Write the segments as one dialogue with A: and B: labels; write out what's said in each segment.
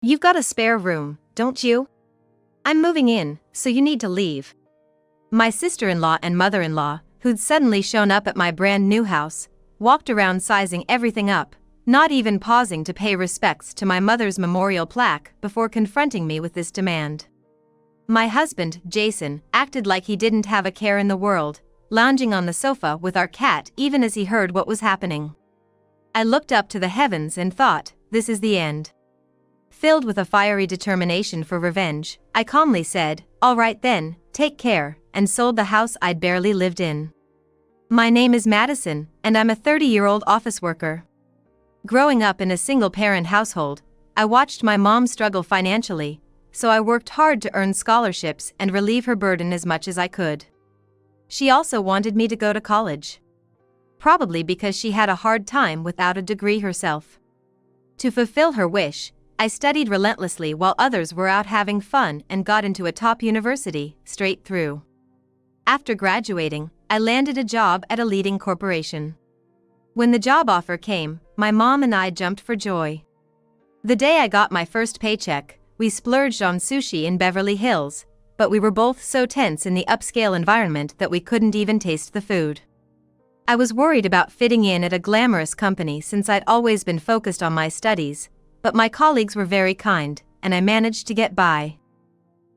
A: You've got a spare room, don't you? I'm moving in, so you need to leave. My sister-in-law and mother-in-law, who'd suddenly shown up at my brand new house, walked around sizing everything up, not even pausing to pay respects to my mother's memorial plaque before confronting me with this demand. My husband, Jason, acted like he didn't have a care in the world, lounging on the sofa with our cat even as he heard what was happening. I looked up to the heavens and thought, this is the end. Filled with a fiery determination for revenge, I calmly said, "All right then, take care," and sold the house I'd barely lived in. My name is Madison, and I'm a 30-year-old office worker. Growing up in a single-parent household, I watched my mom struggle financially, so I worked hard to earn scholarships and relieve her burden as much as I could. She also wanted me to go to college. Probably because she had a hard time without a degree herself. To fulfill her wish, I studied relentlessly while others were out having fun and got into a top university, straight through. After graduating, I landed a job at a leading corporation. When the job offer came, my mom and I jumped for joy. The day I got my first paycheck, we splurged on sushi in Beverly Hills, but we were both so tense in the upscale environment that we couldn't even taste the food. I was worried about fitting in at a glamorous company since I'd always been focused on my studies, but my colleagues were very kind, and I managed to get by.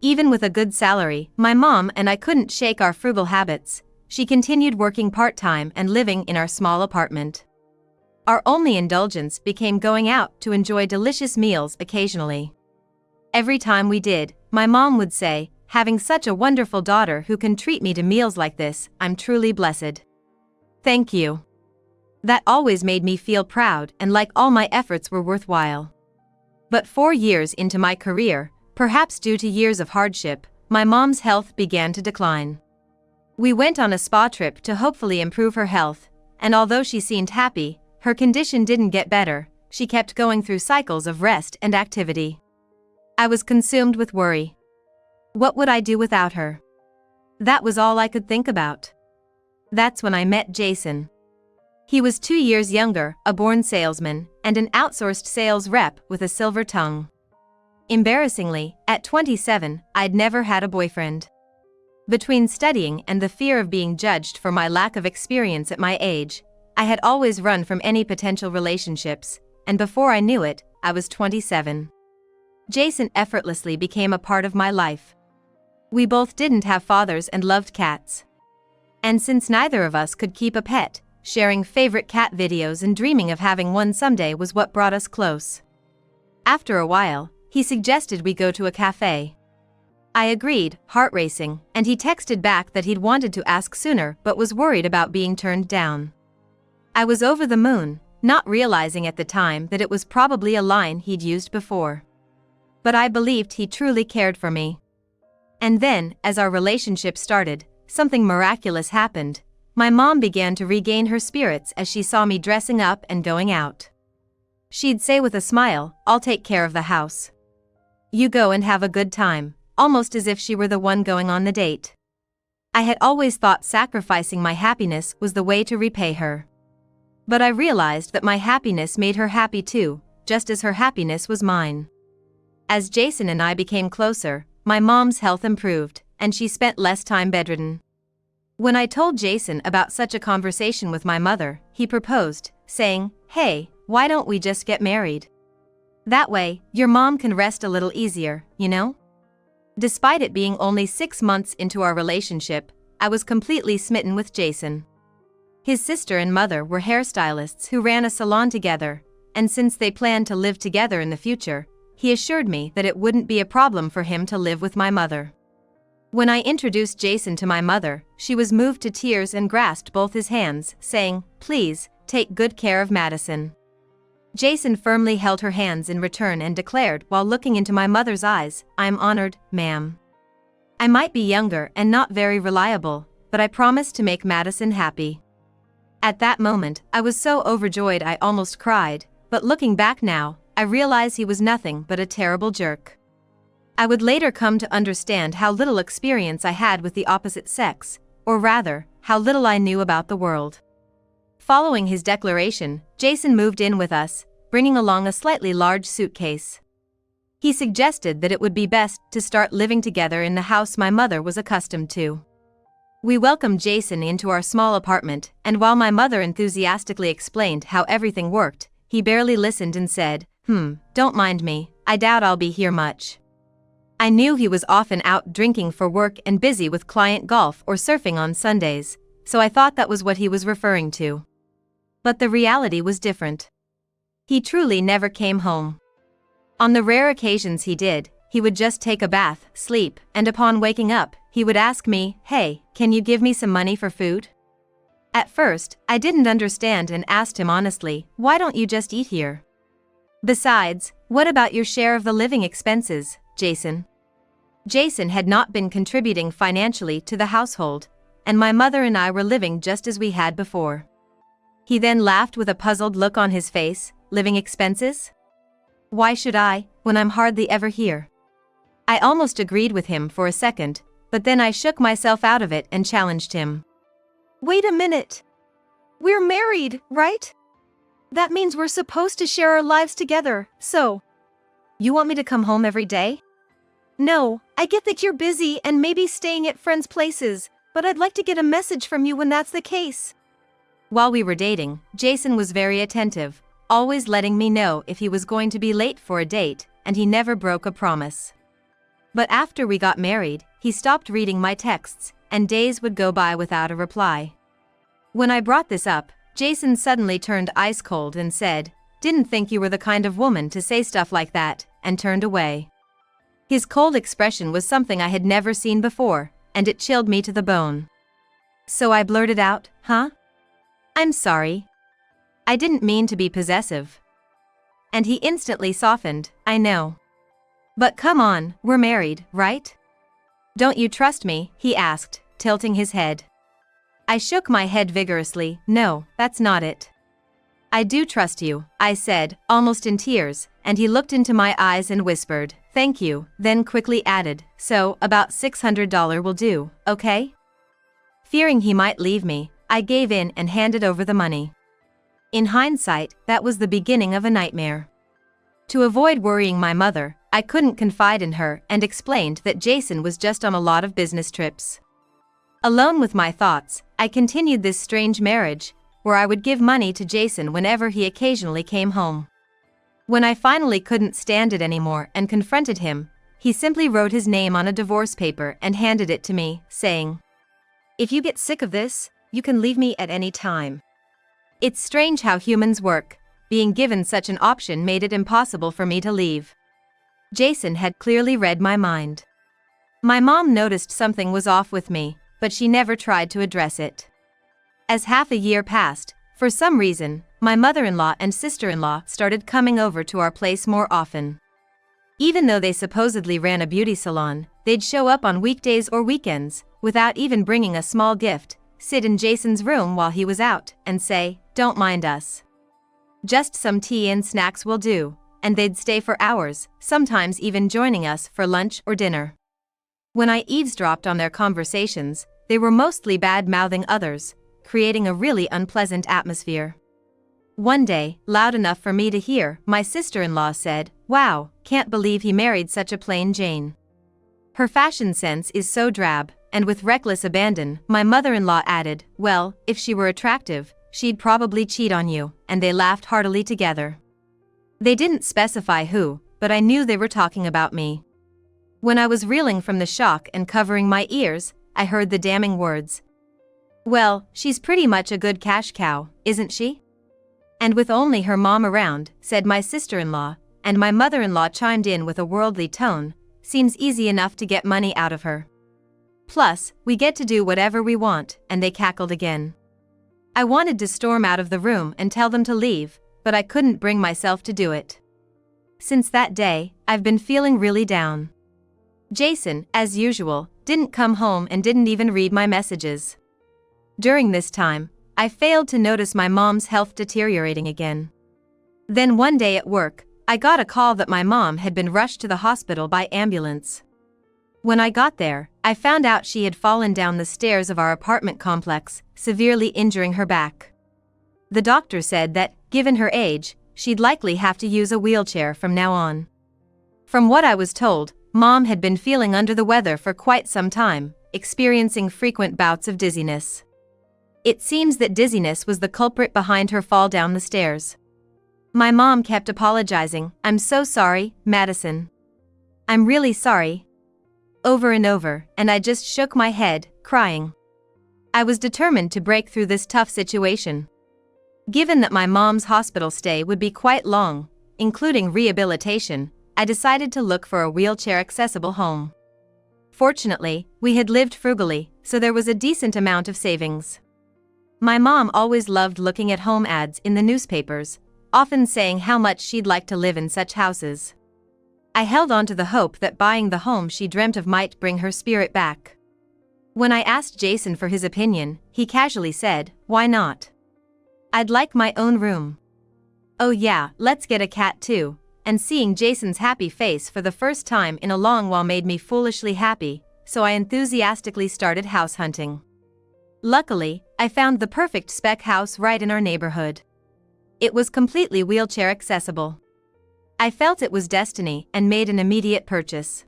A: Even with a good salary, my mom and I couldn't shake our frugal habits. She continued working part-time and living in our small apartment. Our only indulgence became going out to enjoy delicious meals occasionally. Every time we did, my mom would say, "Having such a wonderful daughter who can treat me to meals like this, I'm truly blessed. Thank you." That always made me feel proud and like all my efforts were worthwhile. But 4 years into my career, perhaps due to years of hardship, my mom's health began to decline. We went on a spa trip to hopefully improve her health, and although she seemed happy, her condition didn't get better. She kept going through cycles of rest and activity. I was consumed with worry. What would I do without her? That was all I could think about. That's when I met Jason. He was 2 years younger, a born salesman, and an outsourced sales rep with a silver tongue. Embarrassingly, at 27, I'd never had a boyfriend. Between studying and the fear of being judged for my lack of experience at my age, I had always run from any potential relationships, and before I knew it, I was 27. Jason effortlessly became a part of my life. We both didn't have fathers and loved cats. And since neither of us could keep a pet, sharing favorite cat videos and dreaming of having one someday was what brought us close. After a while, he suggested we go to a cafe. I agreed, heart racing, and he texted back that he'd wanted to ask sooner but was worried about being turned down. I was over the moon, not realizing at the time that it was probably a line he'd used before. But I believed he truly cared for me. And then, as our relationship started, something miraculous happened. My mom began to regain her spirits as she saw me dressing up and going out. She'd say with a smile, "I'll take care of the house. You go and have a good time," almost as if she were the one going on the date. I had always thought sacrificing my happiness was the way to repay her. But I realized that my happiness made her happy too, just as her happiness was mine. As Jason and I became closer, my mom's health improved, and she spent less time bedridden. When I told Jason about such a conversation with my mother, he proposed, saying, "Hey, why don't we just get married? That way, your mom can rest a little easier, you know?" Despite it being only 6 months into our relationship, I was completely smitten with Jason. His sister and mother were hairstylists who ran a salon together, and since they planned to live together in the future, he assured me that it wouldn't be a problem for him to live with my mother. When I introduced Jason to my mother, she was moved to tears and grasped both his hands, saying, "Please, take good care of Madison." Jason firmly held her hands in return and declared while looking into my mother's eyes, "I'm honored, ma'am. I might be younger and not very reliable, but I promise to make Madison happy." At that moment, I was so overjoyed I almost cried, but looking back now, I realize he was nothing but a terrible jerk. I would later come to understand how little experience I had with the opposite sex, or rather, how little I knew about the world. Following his declaration, Jason moved in with us, bringing along a slightly large suitcase. He suggested that it would be best to start living together in the house my mother was accustomed to. We welcomed Jason into our small apartment, and while my mother enthusiastically explained how everything worked, he barely listened and said, "Don't mind me, I doubt I'll be here much." I knew he was often out drinking for work and busy with client golf or surfing on Sundays, so I thought that was what he was referring to. But the reality was different. He truly never came home. On the rare occasions he did, he would just take a bath, sleep, and upon waking up, he would ask me, "Hey, can you give me some money for food?" At first, I didn't understand and asked him honestly, "Why don't you just eat here? Besides, what about your share of the living expenses, Jason?" Jason had not been contributing financially to the household, and my mother and I were living just as we had before. He then laughed with a puzzled look on his face. "Living expenses? Why should I, when I'm hardly ever here?" I almost agreed with him for a second, but then I shook myself out of it and challenged him. "Wait a minute. We're married, right? That means we're supposed to share our lives together, so you want me to come home every day?" "No, I get that you're busy and maybe staying at friends' places, but I'd like to get a message from you when that's the case." While we were dating, Jason was very attentive, always letting me know if he was going to be late for a date, and he never broke a promise. But after we got married, he stopped reading my texts, and days would go by without a reply. When I brought this up, Jason suddenly turned ice cold and said, "Didn't think you were the kind of woman to say stuff like that," and turned away. His cold expression was something I had never seen before, and it chilled me to the bone. So I blurted out, "I'm sorry. I didn't mean to be possessive." And he instantly softened, "I know. But come on, we're married, right? Don't you trust me?" he asked, tilting his head. I shook my head vigorously. "No, that's not it. I do trust you," I said, almost in tears, and he looked into my eyes and whispered, "Thank you," then quickly added, "So, about $600 will do, okay?" Fearing he might leave me, I gave in and handed over the money. In hindsight, that was the beginning of a nightmare. To avoid worrying my mother, I couldn't confide in her and explained that Jason was just on a lot of business trips. Alone with my thoughts, I continued this strange marriage, where I would give money to Jason whenever he occasionally came home. When I finally couldn't stand it anymore and confronted him, he simply wrote his name on a divorce paper and handed it to me, saying, "If you get sick of this, you can leave me at any time." It's strange how humans work. Being given such an option made it impossible for me to leave. Jason had clearly read my mind. My mom noticed something was off with me, but she never tried to address it. As half a year passed, for some reason, my mother-in-law and sister-in-law started coming over to our place more often. Even though they supposedly ran a beauty salon, they'd show up on weekdays or weekends, without even bringing a small gift, sit in Jason's room while he was out, and say, "Don't mind us. Just some tea and snacks will do," and they'd stay for hours, sometimes even joining us for lunch or dinner. When I eavesdropped on their conversations, they were mostly bad-mouthing others, creating a really unpleasant atmosphere. One day, loud enough for me to hear, my sister-in-law said, "Wow, can't believe he married such a plain Jane. Her fashion sense is so drab," and with reckless abandon, my mother-in-law added, "Well, if she were attractive, she'd probably cheat on you," and they laughed heartily together. They didn't specify who, but I knew they were talking about me. When I was reeling from the shock and covering my ears, I heard the damning words, "Well, she's pretty much a good cash cow, isn't she?" And with only her mom around, said my sister-in-law, and my mother-in-law chimed in with a worldly tone, "Seems easy enough to get money out of her. Plus, we get to do whatever we want," and they cackled again. I wanted to storm out of the room and tell them to leave, but I couldn't bring myself to do it. Since that day, I've been feeling really down. Jason, as usual, didn't come home and didn't even read my messages. During this time, I failed to notice my mom's health deteriorating again. Then one day at work, I got a call that my mom had been rushed to the hospital by ambulance. When I got there, I found out she had fallen down the stairs of our apartment complex, severely injuring her back. The doctor said that, given her age, she'd likely have to use a wheelchair from now on. From what I was told, Mom had been feeling under the weather for quite some time, experiencing frequent bouts of dizziness. It seems that dizziness was the culprit behind her fall down the stairs. My mom kept apologizing. "I'm so sorry, Madison. I'm really sorry." Over and over, and I just shook my head, crying. I was determined to break through this tough situation. Given that my mom's hospital stay would be quite long, including rehabilitation, I decided to look for a wheelchair-accessible home. Fortunately, we had lived frugally, so there was a decent amount of savings. My mom always loved looking at home ads in the newspapers, often saying how much she'd like to live in such houses. I held on to the hope that buying the home she dreamt of might bring her spirit back. When I asked Jason for his opinion, he casually said, "Why not? I'd like my own room." "Oh yeah, let's get a cat too." And seeing Jason's happy face for the first time in a long while made me foolishly happy, so I enthusiastically started house hunting. Luckily, I found the perfect spec house right in our neighborhood. It was completely wheelchair accessible. I felt it was destiny and made an immediate purchase.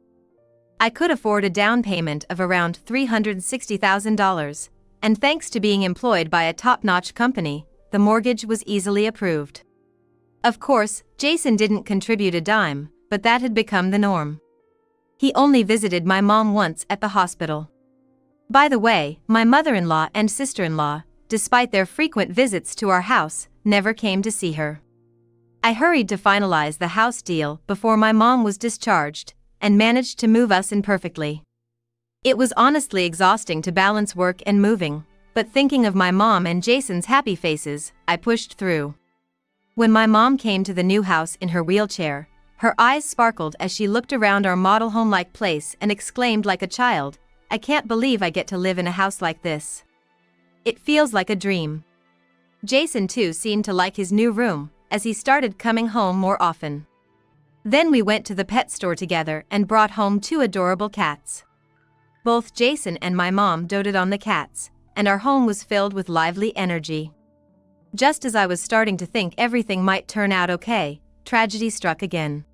A: I could afford a down payment of around $360,000, and thanks to being employed by a top-notch company, the mortgage was easily approved. Of course, Jason didn't contribute a dime, but that had become the norm. He only visited my mom once at the hospital. By the way, my mother-in-law and sister-in-law, despite their frequent visits to our house, never came to see her. I hurried to finalize the house deal before my mom was discharged, and managed to move us in perfectly. It was honestly exhausting to balance work and moving, but thinking of my mom and Jason's happy faces, I pushed through. When my mom came to the new house in her wheelchair, her eyes sparkled as she looked around our model home-like place and exclaimed like a child, "I can't believe I get to live in a house like this. It feels like a dream." Jason too seemed to like his new room, as he started coming home more often. Then we went to the pet store together and brought home 2 adorable cats. Both Jason and my mom doted on the cats, and our home was filled with lively energy. Just as I was starting to think everything might turn out okay, tragedy struck again.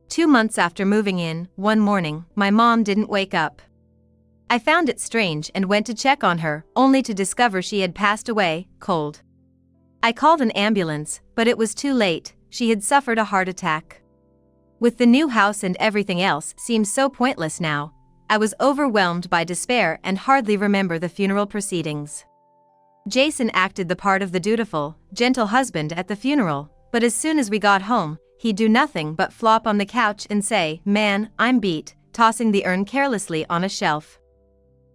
A: 2 months after moving in, one morning, my mom didn't wake up. I found it strange and went to check on her, only to discover she had passed away, cold. I called an ambulance, but it was too late. She had suffered a heart attack. With the new house and everything else seemed so pointless now, I was overwhelmed by despair and hardly remember the funeral proceedings. Jason acted the part of the dutiful, gentle husband at the funeral, but as soon as we got home, he'd do nothing but flop on the couch and say, "Man, I'm beat," tossing the urn carelessly on a shelf.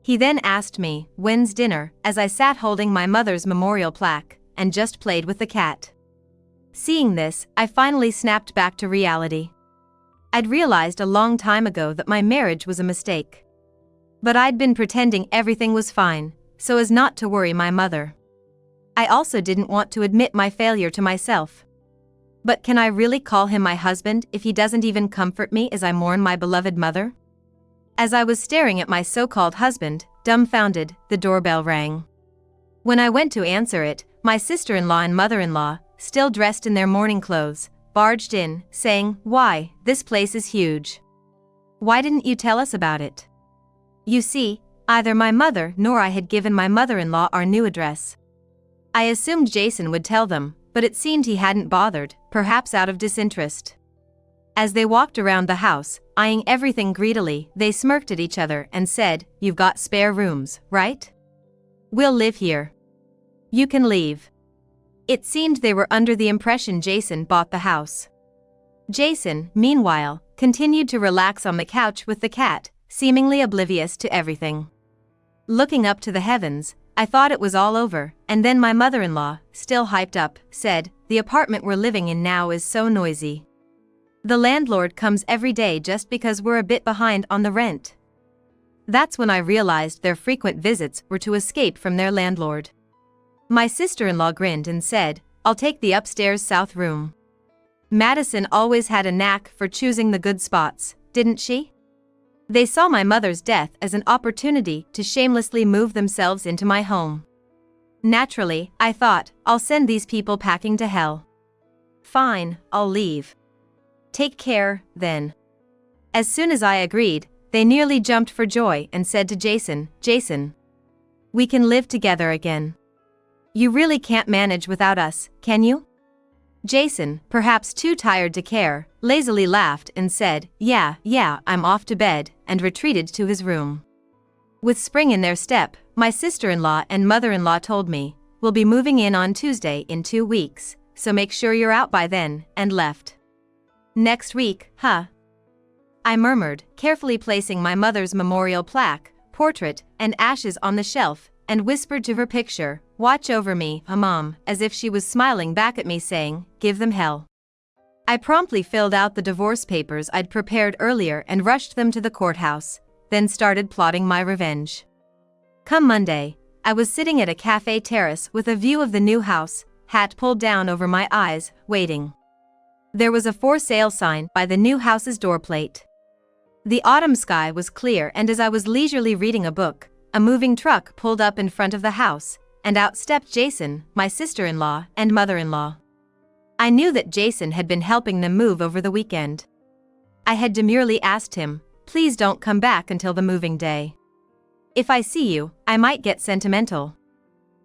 A: He then asked me, "When's dinner?" as I sat holding my mother's memorial plaque, and just played with the cat. Seeing this, I finally snapped back to reality. I'd realized a long time ago that my marriage was a mistake. But I'd been pretending everything was fine, so as not to worry my mother. I also didn't want to admit my failure to myself. But can I really call him my husband if he doesn't even comfort me as I mourn my beloved mother? As I was staring at my so-called husband, dumbfounded, the doorbell rang. When I went to answer it, my sister-in-law and mother-in-law, still dressed in their morning clothes, barged in, saying, "Why, this place is huge. Why didn't you tell us about it?" You see, either my mother nor I had given my mother-in-law our new address. I assumed Jason would tell them, but it seemed he hadn't bothered, perhaps out of disinterest. As they walked around the house, eyeing everything greedily, they smirked at each other and said, "You've got spare rooms, right? We'll live here. You can leave." It seemed they were under the impression Jason bought the house. Jason, meanwhile, continued to relax on the couch with the cat, seemingly oblivious to everything. Looking up to the heavens, I thought it was all over, and then my mother-in-law, still hyped up, said, "The apartment we're living in now is so noisy. The landlord comes every day just because we're a bit behind on the rent." That's when I realized their frequent visits were to escape from their landlord. My sister-in-law grinned and said, "I'll take the upstairs south room." Madison always had a knack for choosing the good spots, didn't she? They saw my mother's death as an opportunity to shamelessly move themselves into my home. Naturally, I thought, I'll send these people packing to hell. Fine, I'll leave. Take care, then. As soon as I agreed, they nearly jumped for joy and said to Jason, "Jason, we can live together again. You really can't manage without us, can you?" Jason, perhaps too tired to care, lazily laughed and said, Yeah, I'm off to bed," and retreated to his room. With spring in their step, my sister-in-law and mother-in-law told me, "We'll be moving in on Tuesday in 2 weeks, so make sure you're out by then," and left. "Next week, huh?" I murmured, carefully placing my mother's memorial plaque, portrait, and ashes on the shelf, and whispered to her picture, "Watch over me, Mom," as if she was smiling back at me saying, "Give them hell." I promptly filled out the divorce papers I'd prepared earlier and rushed them to the courthouse, then started plotting my revenge. Come Monday, I was sitting at a cafe terrace with a view of the new house, hat pulled down over my eyes, waiting. There was a for sale sign by the new house's door plate. The autumn sky was clear, and as I was leisurely reading a book, a moving truck pulled up in front of the house, and out stepped Jason, my sister-in-law and mother-in-law. I knew that Jason had been helping them move over the weekend. I had demurely asked him, "Please don't come back until the moving day. If I see you, I might get sentimental."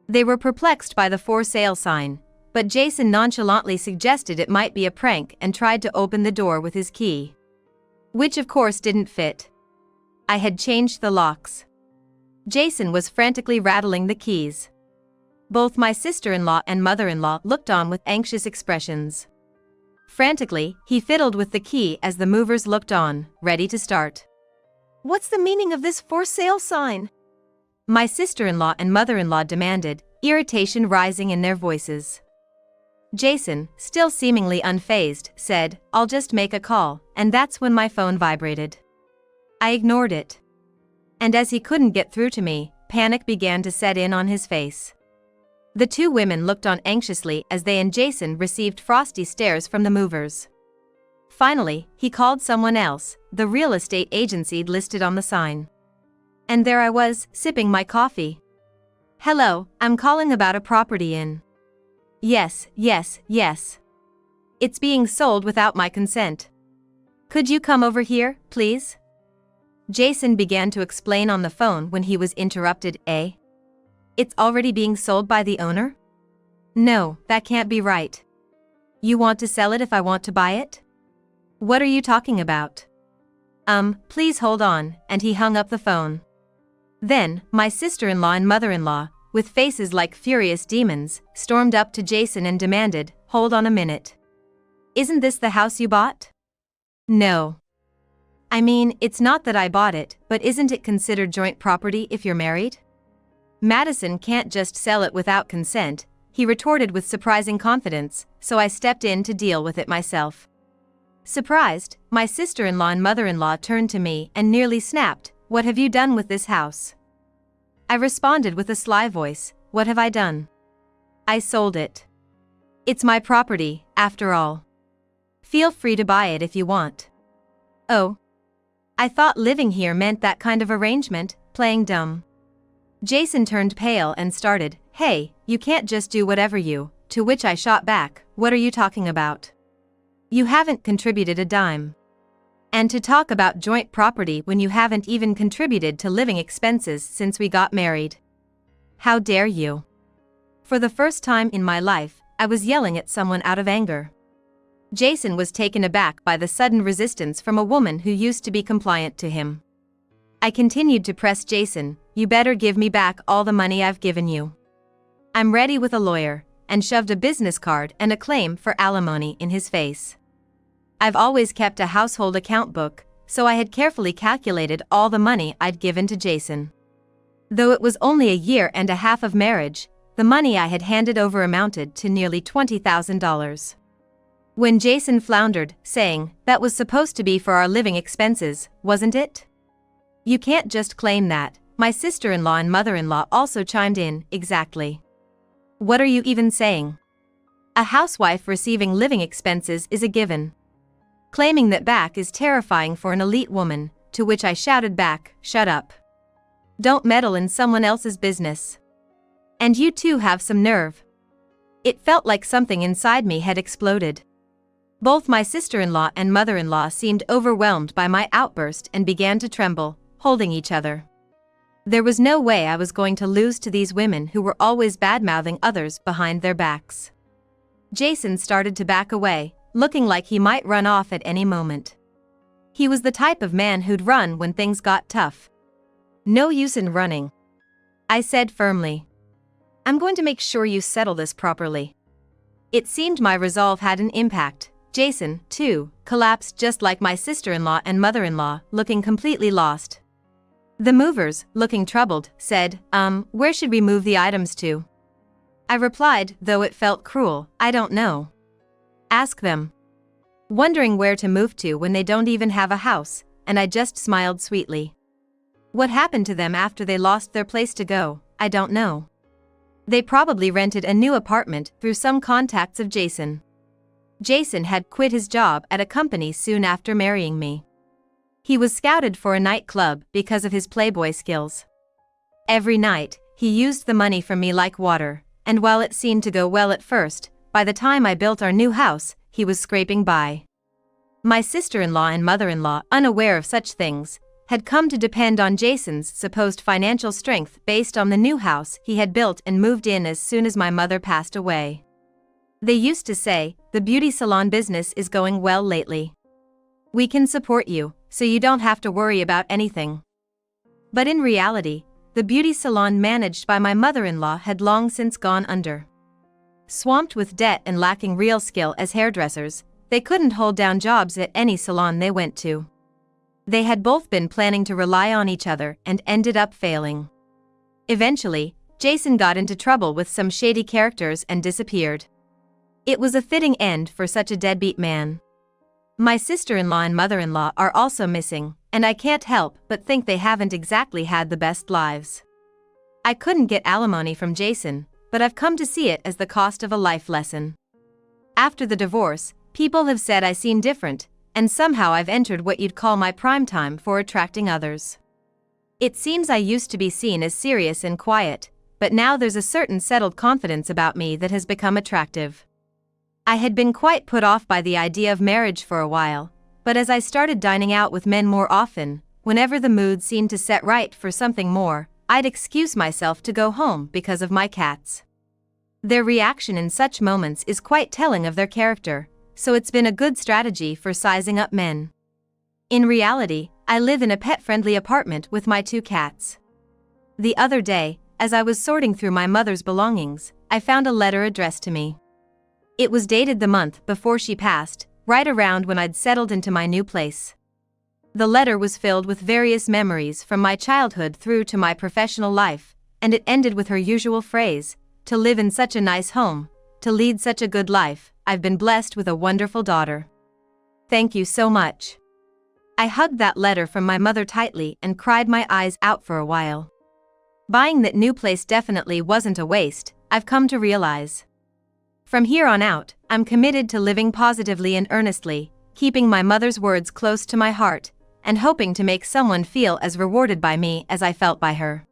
A: They were perplexed by the for sale sign, but Jason nonchalantly suggested it might be a prank and tried to open the door with his key. Which of course didn't fit. I had changed the locks. Jason was frantically rattling the keys. Both my sister-in-law and mother-in-law looked on with anxious expressions. Frantically, he fiddled with the key as the movers looked on, ready to start. "What's the meaning of this for sale sign?" my sister-in-law and mother-in-law demanded, irritation rising in their voices. Jason, still seemingly unfazed, said, "I'll just make a call," and that's when my phone vibrated. I ignored it. And as he couldn't get through to me, panic began to set in on his face. The two women looked on anxiously as they and Jason received frosty stares from the movers. Finally, he called someone else, the real estate agency listed on the sign. And there I was, sipping my coffee. "Hello, I'm calling about a property in." Yes. "It's being sold without my consent. Could you come over here, please?" Jason began to explain on the phone when he was interrupted. It's already being sold by the owner? No, that can't be right. You want to sell it if I want to buy it? What are you talking about? Please hold on," and he hung up the phone. Then, my sister-in-law and mother-in-law, with faces like furious demons, stormed up to Jason and demanded, "Hold on a minute. Isn't this the house you bought?" "No. I mean, it's not that I bought it, but isn't it considered joint property if you're married? Madison can't just sell it without consent," he retorted with surprising confidence, so I stepped in to deal with it myself. Surprised, my sister-in-law and mother-in-law turned to me and nearly snapped, "What have you done with this house?" I responded with a sly voice, "What have I done? I sold it. It's my property, after all. Feel free to buy it if you want." "Oh. I thought living here meant that kind of arrangement," playing dumb. Jason turned pale and started, "Hey, you can't just do whatever you," to which I shot back, "What are you talking about? You haven't contributed a dime. And to talk about joint property when you haven't even contributed to living expenses since we got married. How dare you?" For the first time in my life, I was yelling at someone out of anger. Jason was taken aback by the sudden resistance from a woman who used to be compliant to him. I continued to press Jason, "You better give me back all the money I've given you. I'm ready with a lawyer," and shoved a business card and a claim for alimony in his face. I've always kept a household account book, so I had carefully calculated all the money I'd given to Jason. Though it was only a year and a half of marriage, the money I had handed over amounted to nearly $20,000. When Jason floundered, saying, "That was supposed to be for our living expenses, wasn't it?" "You can't just claim that," my sister-in-law and mother-in-law also chimed in, "Exactly. What are you even saying? A housewife receiving living expenses is a given. Claiming that back is terrifying for an elite woman," to which I shouted back, "Shut up. Don't meddle in someone else's business. And you too have some nerve." It felt like something inside me had exploded. Both my sister-in-law and mother-in-law seemed overwhelmed by my outburst and began to tremble, holding each other. There was no way I was going to lose to these women who were always bad-mouthing others behind their backs. Jason started to back away, looking like he might run off at any moment. He was the type of man who'd run when things got tough. "No use in running," I said firmly. "I'm going to make sure you settle this properly." It seemed my resolve had an impact. Jason, too, collapsed just like my sister-in-law and mother-in-law, looking completely lost. The movers, looking troubled, said, "Where should we move the items to?" I replied, though it felt cruel, "I don't know. Ask them." Wondering where to move to when they don't even have a house, and I just smiled sweetly. What happened to them after they lost their place to go, I don't know. They probably rented a new apartment through some contacts of Jason. Jason had quit his job at a company soon after marrying me. He was scouted for a nightclub because of his playboy skills. Every night, he used the money from me like water, and while it seemed to go well at first, by the time I built our new house, he was scraping by. My sister-in-law and mother-in-law, unaware of such things, had come to depend on Jason's supposed financial strength based on the new house he had built and moved in as soon as my mother passed away. They used to say, "The beauty salon business is going well lately. We can support you, so you don't have to worry about anything." But in reality, the beauty salon managed by my mother-in-law had long since gone under. Swamped with debt and lacking real skill as hairdressers, they couldn't hold down jobs at any salon they went to. They had both been planning to rely on each other and ended up failing. Eventually, Jason got into trouble with some shady characters and disappeared. It was a fitting end for such a deadbeat man. My sister-in-law and mother-in-law are also missing, and I can't help but think they haven't exactly had the best lives. I couldn't get alimony from Jason, but I've come to see it as the cost of a life lesson. After the divorce, people have said I seem different, and somehow I've entered what you'd call my prime time for attracting others. It seems I used to be seen as serious and quiet, but now there's a certain settled confidence about me that has become attractive. I had been quite put off by the idea of marriage for a while, but as I started dining out with men more often, whenever the mood seemed to set right for something more, I'd excuse myself to go home because of my cats. Their reaction in such moments is quite telling of their character, so it's been a good strategy for sizing up men. In reality, I live in a pet-friendly apartment with my 2 cats. The other day, as I was sorting through my mother's belongings, I found a letter addressed to me. It was dated the month before she passed, right around when I'd settled into my new place. The letter was filled with various memories from my childhood through to my professional life, and it ended with her usual phrase, "To live in such a nice home, to lead such a good life, I've been blessed with a wonderful daughter. Thank you so much." I hugged that letter from my mother tightly and cried my eyes out for a while. Buying that new place definitely wasn't a waste, I've come to realize. From here on out, I'm committed to living positively and earnestly, keeping my mother's words close to my heart, and hoping to make someone feel as rewarded by me as I felt by her.